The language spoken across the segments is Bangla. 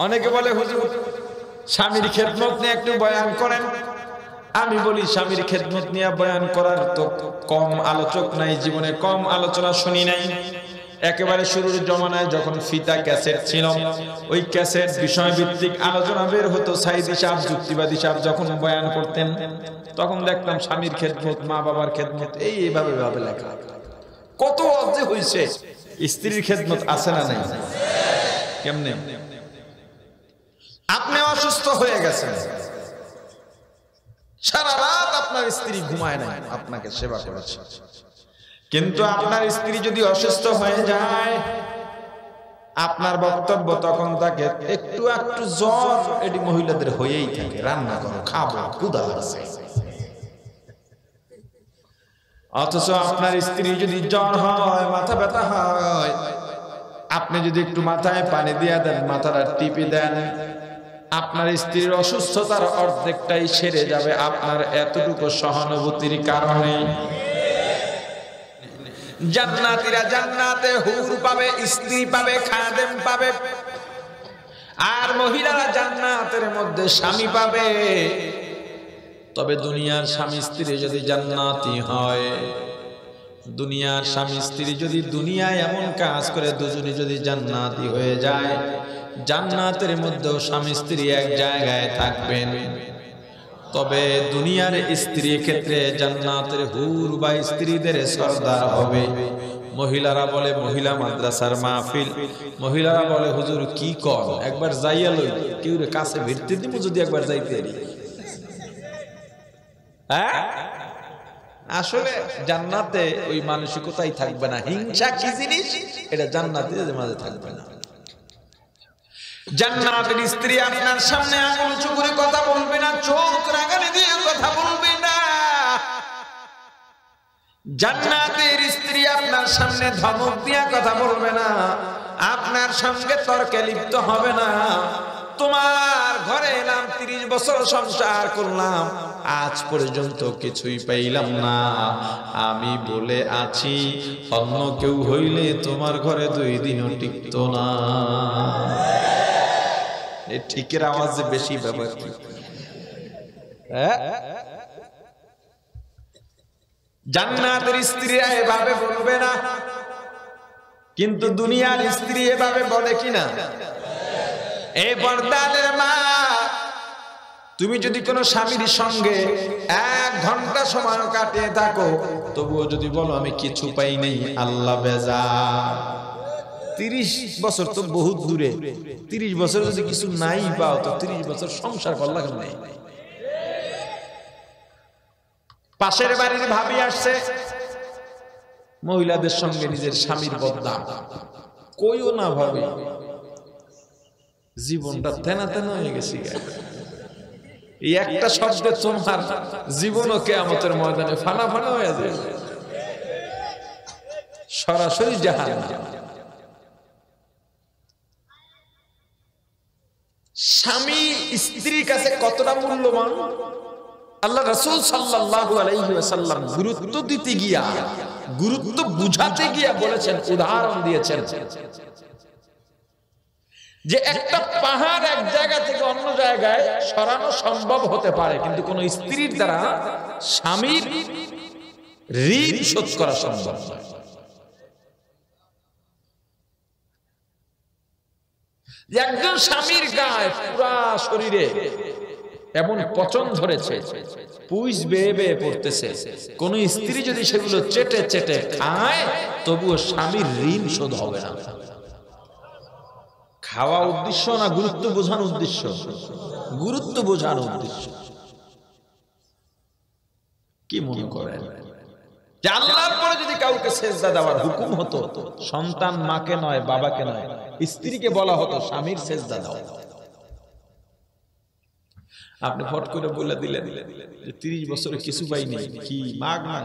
অনেকে বলে হুজুর স্বামীর খেদমত নিয়ে একটু বয়ান করেন। আমি বলি স্বামীর খেদমত নিয়ে বয়ান করার তো কম আলোচক নাই, জীবনে কম আলোচনা শুনি নাই। একেবারে শুরুর জমানায় যখন ফিতা ক্যাসেট ছিল, ওই ক্যাসেট বিষয়ভিত্তিক আলোচনা বের হতো। সাইদি সাহেব, যুক্তিবাদী সাহেব যখন বয়ান করতেন, তখন দেখতাম স্বামীর খেদমত, মা বাবার খেদমত এইভাবে ভাবে লেখা। কত অর্জে হয়েছে, স্ত্রীর খেদমত আছে না নাই? কেমনে? আপনি অসুস্থ হয়ে গেছেন, সারা রাত আপনার স্ত্রী ঘুমায় নাই, আপনাকে সেবা করেছে। কিন্তু আপনার স্ত্রী যদি অসুস্থ হয়ে যায়, আপনার বক্তব্য তখন তাকে একটু একটু জ্বর, এটি মহিলাদের হয়েই থাকে। রান্না করো, খাবো, ক্ষুধা আছে। অথচ আপনার স্ত্রী যদি জ্বর হয়, মাথা ব্যথা হয়, আপনি যদি একটু মাথায় পানি দিয়ে দেন, মাথাটা টিপে দেন, আপনার স্ত্রীর অসুস্থতার অর্ধেকটাই সেরে যাবে আপনার এতটুকু সহানুভূতির কারণে। জান্নাতীরা জান্নাতে হুর পাবে, স্ত্রী পাবে, খাদেম পাবে, আর মহিলারা জান্নাতের মধ্যে স্বামী পাবে। তবে দুনিয়ার স্বামী স্ত্রী যদি জান্নাতি হয়, দুনিয়ার স্বামী স্ত্রী যদি দুনিয়ায় এমন কাজ করে দুজনে যদি জান্নাতি হয়ে যায়, জান্নাতের মধ্যেও স্বামী স্ত্রী এক জায়গায় থাকবেন। তবে দুনিয়ার স্ত্রীর ক্ষেত্রে জান্নাতের হুর বা স্ত্রীদের সরদার হবে। মহিলারা বলে মহিলা মাদ্রাসার মাহফিল, মহিলারা বলে হুজুর কি কর, একবার যাইয়া লই, কেউ রে কাছে ভিড়তে দিব যদি একবার যাইতে পারি। হ্যাঁ, আসলে জান্নাতে ওই মানসিকতাই থাকবে না। হিংসা কি জিনিস, এটা জান্নাতে মাঝে থাকবে না। জান্নাতের স্ত্রী আপনার সামনে আঙুল উঁচু করে কথা বলবে না, চোখ রাগানি দিয়ে কথা বলবে না। জান্নাতের স্ত্রী আপনার সামনে ধমক দিয়ে কথা বলবে না, আপনার সঙ্গে তর্কে লিপ্ত হবে না। তোমার ঘরে এলাম, 30 বছর সংসার করলাম, আজ পর্যন্ত কিছুই পাইলাম না, আমি বলে আছি, অন্য কেউ হইলে তোমার ঘরে 2 দিনও টিকত না। এই ঠিকের আওয়াজে বেশি ব্যাপার কি? জান্নাতের স্ত্রীরা এভাবে বলবে না, কিন্তু দুনিয়ার স্ত্রী এভাবে বলে কিনা? এই পর্দাদের মা, তুমি যদি কোনো স্বামীর সঙ্গে 1 ঘন্টা সময় কাটিয়ে থাকো, তবুও যদি বলো আমি কিছু পাই নাই, আল্লাহ বেজা। 30 বছর তো বহুত দূরে, 30 বছর যদি কিছু নাই পাও, তো 30 বছর সংসার করলা কেন? নাই। পাশের বাড়ির ভাবি আসছে, মহিলাদের সঙ্গে নিজের স্বামীর বদনাম কইও না ভাবি, জীবনটা তেনা তেনা হয়ে গেছে। এই একটা শব্দে তোমার জীবনও কিয়ামতের ময়দানে ফানা ফানা হয়ে যাবে, সরাসরি জাহান্নাম। স্বামী স্ত্রীর কাছে কতটা মূল্যবান, আল্লাহ রাসূল সাল্লাল্লাহু আলাইহি ওয়াসাল্লাম গুরুত্ব দিতে গিয়া, গুরুত্ব বুঝাতে গিয়া বলেছেন, উদাহরণ দিয়েছেন যে একটা পাহাড় এক জায়গা থেকে অন্য জায়গায় সরানো সম্ভব হতে পারে, কিন্তু কোন স্ত্রীর দ্বারা স্বামীর ঋণ শোধ করা সম্ভব নয়। একজন স্বামীর গায়ে পুরা শরীরে এমন পচন ধরেছে, পুঁজ বেয়ে বেয়ে পড়তেছে, কোন স্ত্রী যদি সেগুলো চেটে চেটে খায়, তবুও স্বামীর ঋণ শোধ হবে না। খাওয়া উদ্দেশ্য না গুরুত্ব বোঝানো উদ্দেশ্য? গুরুত্ব বোঝানো উদ্দেশ্য। কি মনে করেন যে আল্লাহর পরে যদি কাউকে সেজদা দেওয়ার হুকুম হতো, সন্তান মাকে নয়, বাবাকে নয়, স্ত্রীকে বলা হতো স্বামীর সেজদা দাও, আপনি ফট করে বলে দিলেন যে 30 বছরে কিছু পাইনি, কি মাগ না?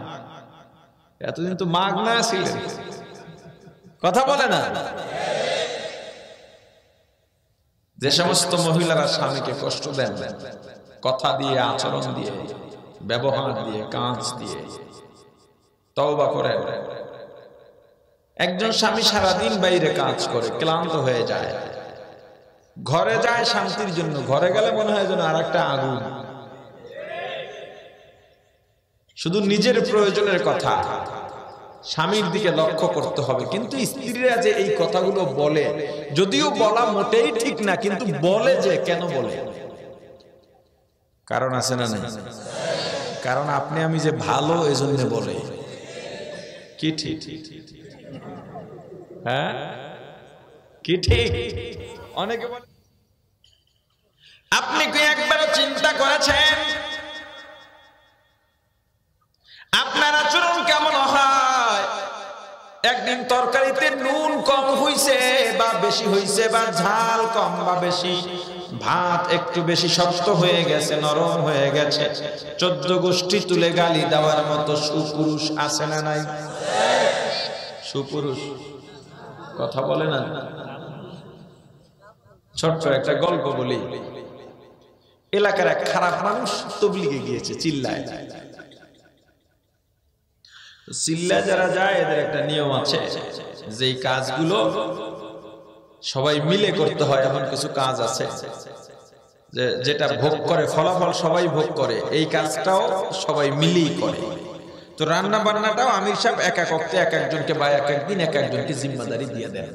এতদিন তো মাগ না ছিলেন, কথা বলে না। যে সমস্ত মহিলারা স্বামীকে কষ্ট দেন কথা দিয়ে, আচরণ দিয়ে, ব্যবহার দিয়ে, কাজ দিয়ে, তওবা করেন। একজন স্বামী সারাদিন বাইরে কাজ করে ক্লান্ত হয়ে যায়, ঘরে যায় শান্তির জন্য, ঘরে গেলে মনে হয় যেন আর একটা আগুন। শুধু নিজের প্রয়োজনের কথা, স্বামীর দিকে লক্ষ্য করতে হবে। কিন্তু স্ত্রীরা যে এই কথাগুলো বলে, যদিও বলা মোটেই ঠিক না, কিন্তু বলে যে কেন বলে? কারণ আছে না নাই? কারণ আপনি আমি যে ভালো এজন্য বলে। কি ঠিক? হ্যাঁ কি ঠিক? অনেকে বলে, আপনি কি একবারও চিন্তা করেছেন আপনার আচরণ কেমন হয়? একদিন তরকারিতে নুন কম হইছে বা বেশি হইছে, বা ঝাল কম বা বেশি, ভাত একটু বেশি শক্ত হয়ে গেছে, নরম হয়ে গেছে, 14 গোষ্ঠী তুলে গালি দেওয়ার মতো সুপুরুষ আছে না নাই? সুপুরুষ কথা বলে না। ছোট্ট একটা গল্প বলি। এলাকার এক খারাপ মানুষ তবলিগে গিয়েছে, চিল্লায়। চিল্লায় যারা যায় এদের একটা নিয়ম আছে, যে কাজগুলো সবাই মিলে করতে হয়, এমন কিছু কাজ আছে যেটা ভোগ করে, ফলাফল সবাই ভোগ করে, এই কাজটাও সবাই মিলেই করে। তো রান্না বান্নাটাও আমির সাহেব এক একজনকে বা এক একদিন এক একজনকে জিম্মাদারি দিয়ে দেন।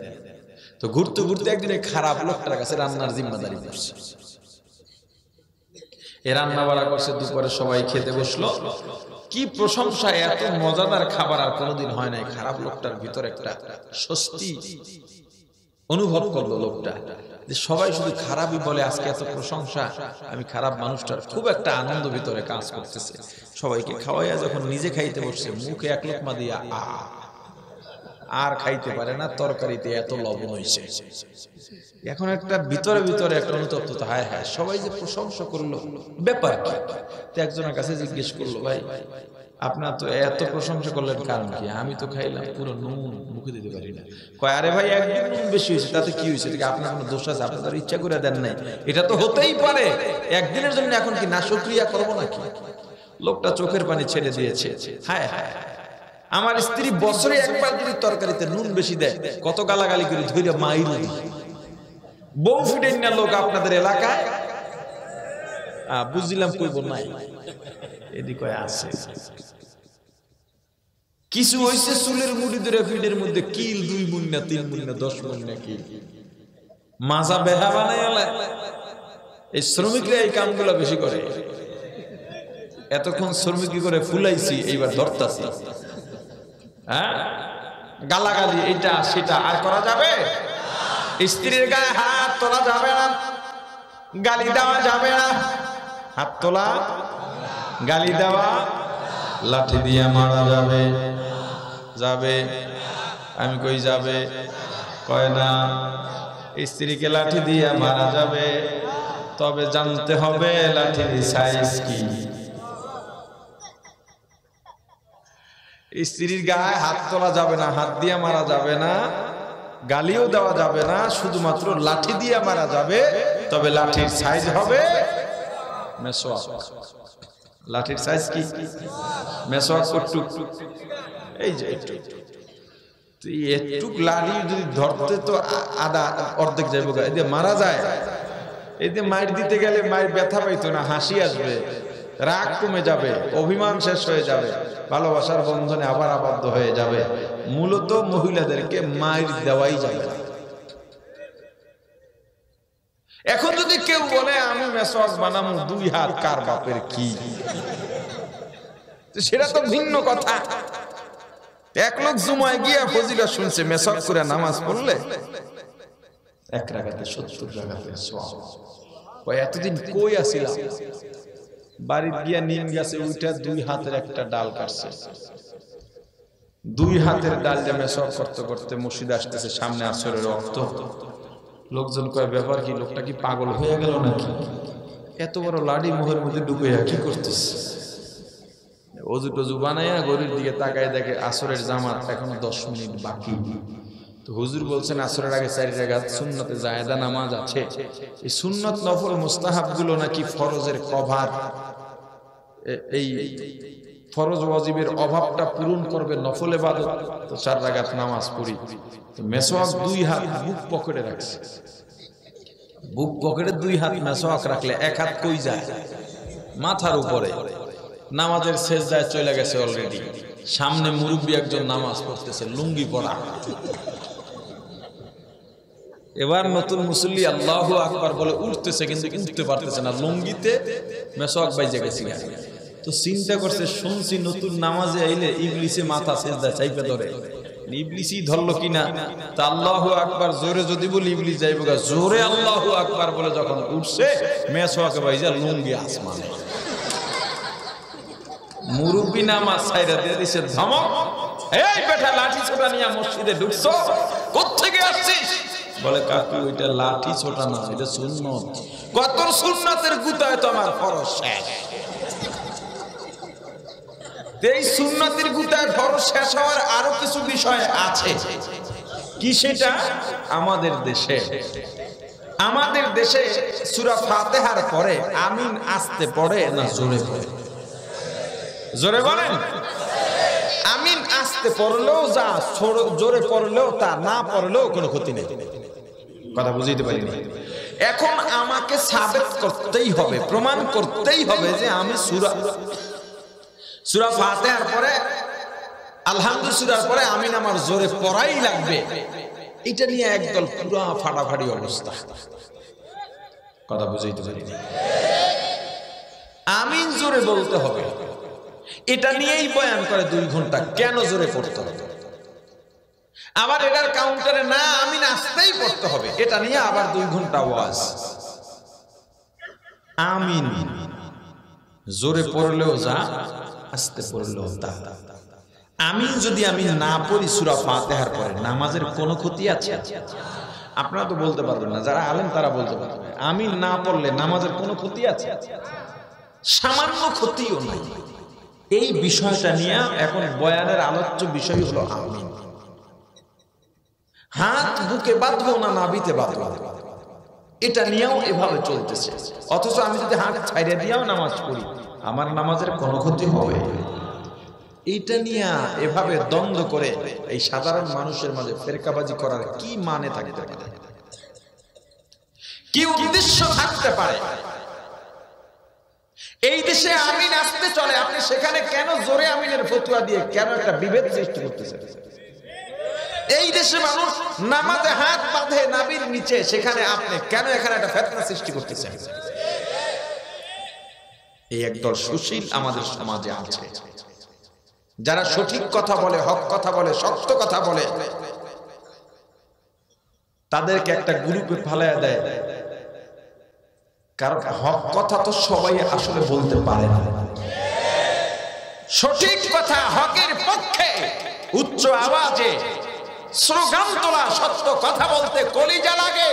তো ঘুরতে ঘুরতে একদিন এই খারাপ লোকটার কাছে রান্নার জিম্মাদারি করছে। এ রান্না বাড়া করছে, দুপুরে সবাই খেতে বসলো। কি প্রশংসা, এত মজাদার খাবার আর কোনোদিন হয় নাই। খারাপ লোকটার ভিতরে একটা স্বস্তি অনুভব করলো লোকটা, যে সবাই শুধু খারাপই বলে, আজকে এত প্রশংসা, আমি খারাপ মানুষটার খুব একটা আনন্দ ভিতরে কাজ করতেছে। সবাইকে খাওয়াইয়া যখন নিজে খাইতে বসছে, মুখে এক লোকমা দিয়া আর খাইতে পারে না, তরকারিতে এত লবণ হয়েছে। এখন একটা ভিতরে ভিতরে একটা অনুতপ্ততা, হায় হায়, সবাই যে প্রশংসা করলো, ব্যাপার কি? একজনের কাছে জিজ্ঞেস করলো, ভাই আপনার তো এত প্রশংসা করলেন, কারণ কি? আমি তো খাইলাম পুরো নুন মুখে দিতে পারি না। কয়, আরে ভাই একদিন নুন বেশি হয়েছে, তাতে কি হয়েছে? আপনার কোনো দোষ আছে? আপনার ইচ্ছা করে দেন নাই, এটা তো হতেই পারে। একদিনের জন্য এখন কি নাশক্রিয়া করবো নাকি? লোকটা চোখের পানি ছেড়ে দিয়েছে। হায় হায়, আমার স্ত্রী বছরে একবার যদি তরকারিতে নুন বেশি দেয়, কত গালাগালি করে ধরে মাইল দিই। বউ ফিডেন না লোক আপনাদের এলাকায়, বুঝলাম কইব নাই, এদিকে আছে কিছু হইছে, চুলের মুড়ি ধরে ফিডের মধ্যে কিল 2 মুন না 3 মুন না 10 মুন না কি মাজা বেহা বানায়। এই শ্রমিকরা এই কামগুলো বেশি করে। এতক্ষণ শ্রমিকি করে ফুলাইছি, এইবার ধরতাছি। হ্যাঁ, গালাগালি এটা সেটা আর করা যাবে? স্ত্রীর গায়ে হাত তোলা যাবে না, গালি দেওয়া যাবে না। হাত তোলা, গালি দেওয়া, লাঠি দিয়ে মারা যাবে? যাবে? আমি কই যাবে? কয় না। স্ত্রীকে লাঠি দিয়ে মারা যাবে, তবে জানতে হবে লাঠির সাইজ কি। স্ত্রীর গায়ে হাত তোলা যাবে না, হাত দিয়ে মারা যাবে না, গালিও দেওয়া যাবে না, শুধুমাত্র লাঠি দিয়ে মারা যাবে, তবে লাঠির সাইজ হবে মেসওয়াক। লাঠির সাইজ কি? মেসওয়াক কটুক, এই যে একটু লাঠি যদি ধরতে তো আধা অর্ধেক যাইব, এতে মারা যায়। এতে মাইর দিতে গেলে মায়ের ব্যথা পাইতো না, হাসি আসবে, রাগ কমে যাবে, অভিমান শেষ হয়ে যাবে, ভালোবাসার বন্ধনে আবার আবদ্ধ হয়ে যাবে। মূলত মহিলাদেরকে মাইর দেওয়াই যাবে না। এখন যদি কেউ বলে আমি মেসওয়াক বানাবো 2 হাত, কার বাপের কি, সেটা তো ভিন্ন কথা। এক লোক জুমায় গিয়া ফজিলত শুনছে, মেসওয়াক করে নামাজ পড়লে 1 রাকাতে 70 রাকাতের সওয়াব। ওই এতদিন কই আছিলাম? বাড়ি গিয়া নিম গাছে উঠা 2 হাতের একটা ডাল কাটছে। 2 হাতের ডাল যে মেসওয়াক করতে করতে মসজিদে আসতেছে, সামনে আসরের রক্ত। লোকজন কয়, ব্যাপার কি? লোকটা কি পাগল হয়ে গেল নাকি? এত বড় লাড়ি মুখের মধ্যে ঢুকাইয়া কি করতেছে? অজু টজু বানাইয়া ঘড়ির দিকে তাকায়, দেখে আসরের জামাত এখনো 10 মিনিট বাকি। তো হুজুর বলছেন আসরের আগে 4 রাকাত সুন্নতে জায়েদা নামাজ আছে। এই সুন্নত নফল মুস্তাহাব গুলো নাকি ফরজের কভার, এই ফরজ ওয়াজিবের অভাবটা পূরণ করবে নফল ইবাদত। তো 4 রাকাত নামাজ পড়ি। তো মেসওয়াক 2 হাত বুক পকেটে রাখছে। বুক পকেটে 2 হাত মেসওয়াক রাখলে 1 হাত কই যায়? মাথার উপরে। নামাজের সেজদায় চলে গেছে অলরেডি। সামনে মুরব্বী একজন নামাজ পড়তেছে, লুঙ্গি পরা। এবার নতুন মুসল্লি আল্লাহু আকবার বলে উঠতেছে, কিন্তু উঠতে পারতেছে না, লুঙ্গিতে মেসওয়াক বাইজে গেছে। তো চিন্তা করছে, শুনছি নতুন নামাজে আইলে ইবলিসে মাথা সেজদা চাইপে ধরে, ইবলিসই ধরলো কিনা। তা আল্লাহু আকবার জোরে যদি বলি ইবলিস যাইব গা। জোরে আল্লাহু আকবার বলে যখন উঠছে, মেসওয়াকে বাইজা লুঙ্গি আসমানে। মুরব্বী নামাজ ছাইরা দিয়ে দিছে ধমক, এই বেটা লাঠি ছোটা নিয়ে মসজিদে ঢুকছো, কোত্থেকে আসছিস? বলে কাকু এটা লাঠি ছোটা না, এটা সুন্নত। কত সুন্নতের গুতায় তো আমার ফরজ শেষ। এই সুন্নতের গুতায় ফরজ শেষ হওয়ার আরো কিছু বিষয় আছে। কি সেটা? আমাদের দেশে সূরা ফাতিহার পরে আমিন আস্তে পড়ে না জোরে পড়ে? জোরে বলেন। আমিন আস্তে পড়লেও যা, জোরে পড়লেও তা, না পড়লেও কোনো ক্ষতি নেই। কথা বুঝাইতে পারিনি। এখন আমাকে সাবেত করতেই হবে, প্রমাণ করতেই হবে যে আমি সূরা ফাতিহার পরে আলহামদুলিল্লাহ সূরার পরে আমিন আমার জোরে পড়াই লাগবে। এটা নিয়ে একদল পুরা ফাটাফাটি অবস্থা। কথা বুঝাইতে পারিনি। আমিন জোরে বলতে হবে, এটা নিয়েই বয়ান করে 2 ঘন্টা। কেন জোরে পড়তে হবে? আবার এটার কাউন্টারে না আমিন আস্তেই পড়তে হবে, এটা নিয়ে আবার 2 ঘন্টা ওয়াজ। আমিন জোরে পড়লেও যা, আস্তে পড়লেও তা। আমিন যদি আমি না পড়ি সূরা ফাতিহার পরে, নামাজের কোনো ক্ষতি আছে? আপনারা তো বলতে পারবেন না, যারা আলেম তারা বলতে পারবে। আমিন না পড়লে নামাজের কোনো ক্ষতি আছে? সামান্য ক্ষতিও নাই। এই বিষয়টা নিয়ে এখন বয়ানের আলোচ্য বিষয় হলো আমিন। হাত বুকে বাঁধবো না নাভিতে বাঁধবো, এটা নিয়েও এভাবে চলতেছে। অথচ আমি যদি হাত ছাইড়ে দিয়েও নামাজ পড়ি, আমার নামাজের কোনো ক্ষতি হবে? এইটা নিয়ে এভাবে দ্বন্দ্ব করে এই সাধারণ মানুষের মাঝে ফেরকাবাজি করার কি মানে থাকতে পারে? কি উদ্দেশ্য থাকতে পারে? এই দেশে আমিন আসতে চলে, আপনি সেখানে কেন জোরে আমিনের ফতোয়া দিয়ে কেন একটা বিভেদ সৃষ্টি করতেছেন? এই দেশে মানুষ নামাজে হাত বাঁধে নাভির নিচে, সেখানে আপনি কেন এখানে একটা ফিতনা সৃষ্টি করতেছেন? এই একদল সুশীল আমাদের সমাজে আছে, যারা সঠিক কথা বলে, হক কথা বলে, সত্য কথা বলে, তাদেরকে একটা গ্রুপে ফালায়া দেয়। কারণ হক কথা তো সবাই আসলে বলতে পারে না। সঠিক কথা, হকের পক্ষে উচ্চ আওয়াজে স্লোগান তোলা, সত্য কথা বলতে কলিজা লাগে।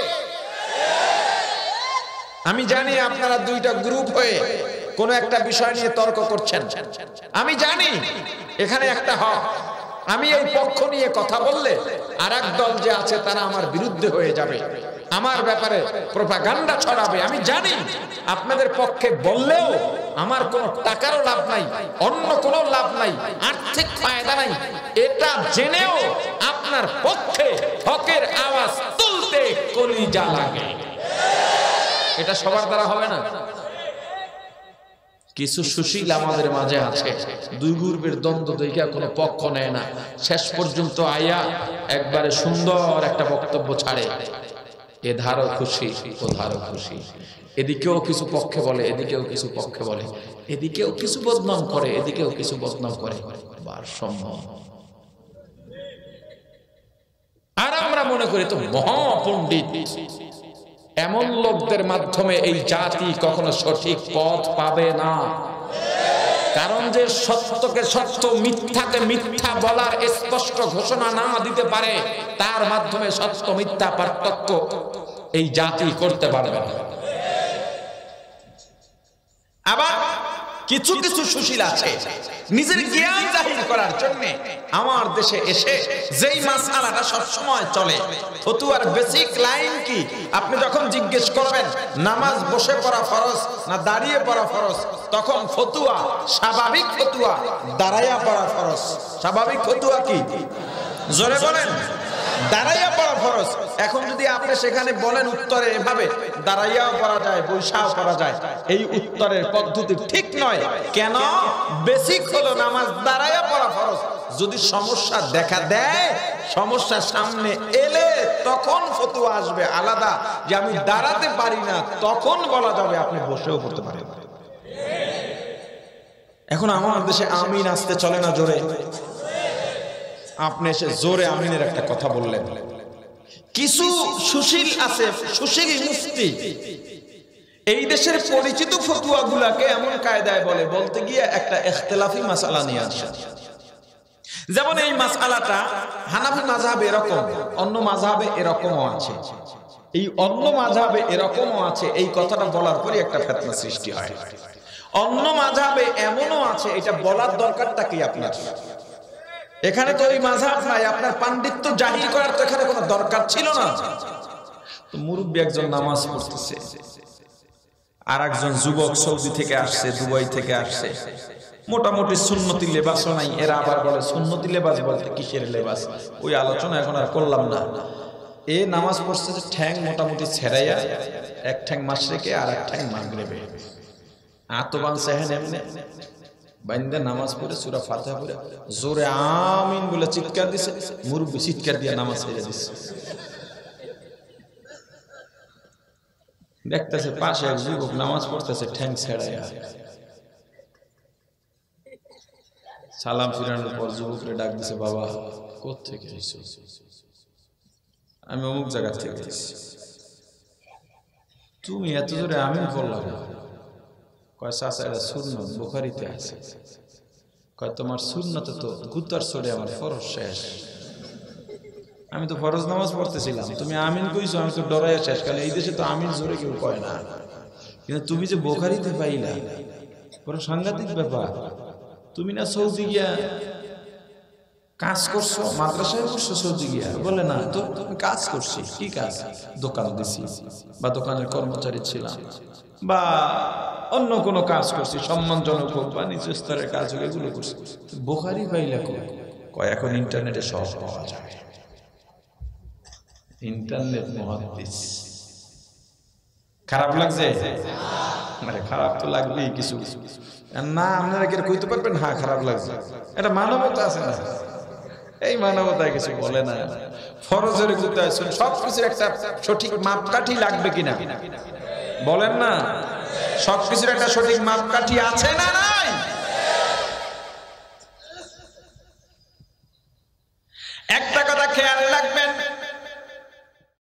আমি জানি আপনারা 2টা গ্রুপ হয়ে কোন একটা বিষয় নিয়ে তর্ক করছেন। আমি জানি এখানে একটা হক, আমি এই পক্ষ নিয়ে কথা বললে আরেক দল যে আছে তারা আমার বিরুদ্ধে হয়ে যাবে, আমার ব্যাপারে প্রোপাগান্ডা ছড়াবে। আমি জানি আপনাদের পক্ষে বললেও আমার কোনো টাকারও লাভ নাই, অন্য কোনো লাভ নাই, আর্থিক ফায়দা নাই। এটা জেনেও আপনার পক্ষে হকের আওয়াজ তুলতে কলিজা লাগে। এটা সবার দ্বারা হবে না। কিছু সুশীল আমাদের মাঝে আছে, 2 গ্রুপের দ্বন্দ্ব দেখে কোনো পক্ষ নেয় না, শেষ পর্যন্ত আয়া একবারে সুন্দর একটা বক্তব্য ছাড়ে। এ ধারও খুশি, ও ধারও খুশি, এদিকেও কিছু পক্ষে বলে, এদিকেও কিছু পক্ষে বলে, এদিকেও কিছু বদনাম করে, এদিকেও কিছু বদনাম করে। ভারসাম্য। আর আমরা মনে করি তো মহাপণ্ডিত। এমন লোকদের মাধ্যমে এই জাতি কখনো সঠিক পথ পাবে না। কারণ যে সত্যকে সত্য, মিথ্যাকে মিথ্যা বলার স্পষ্ট ঘোষণা না দিতে পারে, তার মাধ্যমে সত্য মিথ্যা পার্থক্য এই জাতি করতে পারবে না। আবার কিছু কিছু সুশীল আছে নিজের জ্ঞান জাহির করার জন্য আমার দেশে এসে যেই মাসআলাটা সব সময় চলে, ফতোয়ার বেসিক লাইন কি, আপনি যখন জিজ্ঞেস করবেন নামাজ বসে পড়া ফরজ না দাঁড়িয়ে পড়া ফরজ, তখন ফতোয়া স্বাভাবিক ফতোয়া দাঁড়াইয়া পড়া ফরজ। স্বাভাবিক ফতোয়া কি? জোরে বলেন। দাঁড়াইয়া পড়া ফরজ। এখন যদি আপনি সেখানে বলেন উত্তরে এভাবে দাঁড়াইয়াও পড়া যায়, বৈশাও পড়া যায়, এই উত্তরের পদ্ধতি ঠিক নয়। কেন? বেসিক হলো নামাজ দাঁড়াইয়া পড়া ফরজ। যদি সমস্যা দেখা দেয়, সমস্যা সামনে এলে তখন ফতোয়া আসবে আলাদা, যে আমি দাঁড়াতে পারি না, তখন বলা যাবে আপনি বসেও পড়তে পারেন। এখন আমার দেশে আমিন আসতে চলে না জোরে, আপনি এসে জোরে আমিনের একটা কথা বললেন। কিছু সুশীল আছে, সুশীল মুফতি এই দেশের পরিচিত ফতোয়া গুলাকে এমন কায়দায় বলে, বলতে গিয়ে একটা ইখতিলাফি মাসআলা নিয়ে আসে। যেমন এই মাসআলাটা হানাফি মাযহাবে এরকম, অন্য মাযহাবে এরকমও আছে, এই অন্য মাযহাবে এরকমও আছে, এই কথাটা বলার পরে একটা ফিতনা সৃষ্টি হয়। অন্য মাযহাবে এমনও আছে, এটা বলার দরকারটা কি আপনার? এখানে তো ওই মাযহাব নাই, আপনার পাণ্ডিত্য জাহির করার তো এখানে কোনো দরকার ছিল না। তো মুরব্বী একজন নামাজ পড়তেছে, আর একজন যুবক সৌদি থেকে আসছে, দুবাই থেকে আসছে, মোটামুটি সুন্নতি লেবাসও নাই। এরা আবার বলে সুন্নতি লেবাস বলতে কিসের লেবাস, ওই আলোচনা এখন আর করলাম না। এ নামাজ পড়ছে যে ঠ্যাং মোটামুটি ছেড়াইয়া, এক ঠ্যাং মাশরিকে আর এক ঠ্যাং মাগরিবে, আতবান সেহেন এমনে বাইন্দা নামাজ পড়ে সূরা ফাতিহা পড়ে জোরে আমিন বলে চিৎকার দিছে, মুরব্বি চিৎকার দিয়ে নামাজ ছেড়ে দিছে। দেখতেছে পাশে এক যুবক নামাজ পড়তেছে ঠ্যাং ছেড়াইয়া। সালাম ফিরানোর পর যুবকরে ডাক দিছে, বাবা কোত্থেকে এসেছো? আমি অমুক জায়গা থেকে এসেছি। তুমি এত জোরে আমিন বললা? কয় চাচা এটা সুন্নত, বুখারীতে আছে। কয় তোমার সুন্নতে তো গুতার চড়ে আমার ফরজ শেষ। আমি তো ফরজ নামাজ পড়তেছিলাম, তুমি আমিন কইছো, আমি তো ডরাইয়া শেষ। কারণ এই দেশে তো আমিন জোরে কেউ কয় না, কিন্তু তুমি যে বুখারীতে পাইলা, বড় সাংঘাতিক ব্যাপার। তুমি না সৌদি গিয়া কাজ করছো, মাদ্রাসায় করছো সৌদি গিয়া? বলে না তো, তুমি কাজ করছি। কি কাজ? দোকান দিছি, বা দোকানের কর্মচারী ছিলাম, বা অন্য কোনো কাজ করছি, সম্মানজনক হোক বা নিচু স্তরের কাজ হোক, এগুলো করছি। বুখারী পাইলা কয় এখন ইন্টারনেটে সব পাওয়া যায়, ইন্টারনেট মুহাদ্দিস। খারাপ লাগছে? আরে খারাপ তো লাগবেই কিছু কিছু। না আপনারা কি কইতে পারবেন হ্যাঁ খারাপ লাগছে? এটা মানবতা আছে না? এই মানবতায় কিছু বলে না। ফরজের গুতায় সবকিছুর একটা সঠিক মাপকাঠি লাগবে কিনা বলেন না? সবকিছুর একটা সঠিক মাপকাঠি আছে না নাই?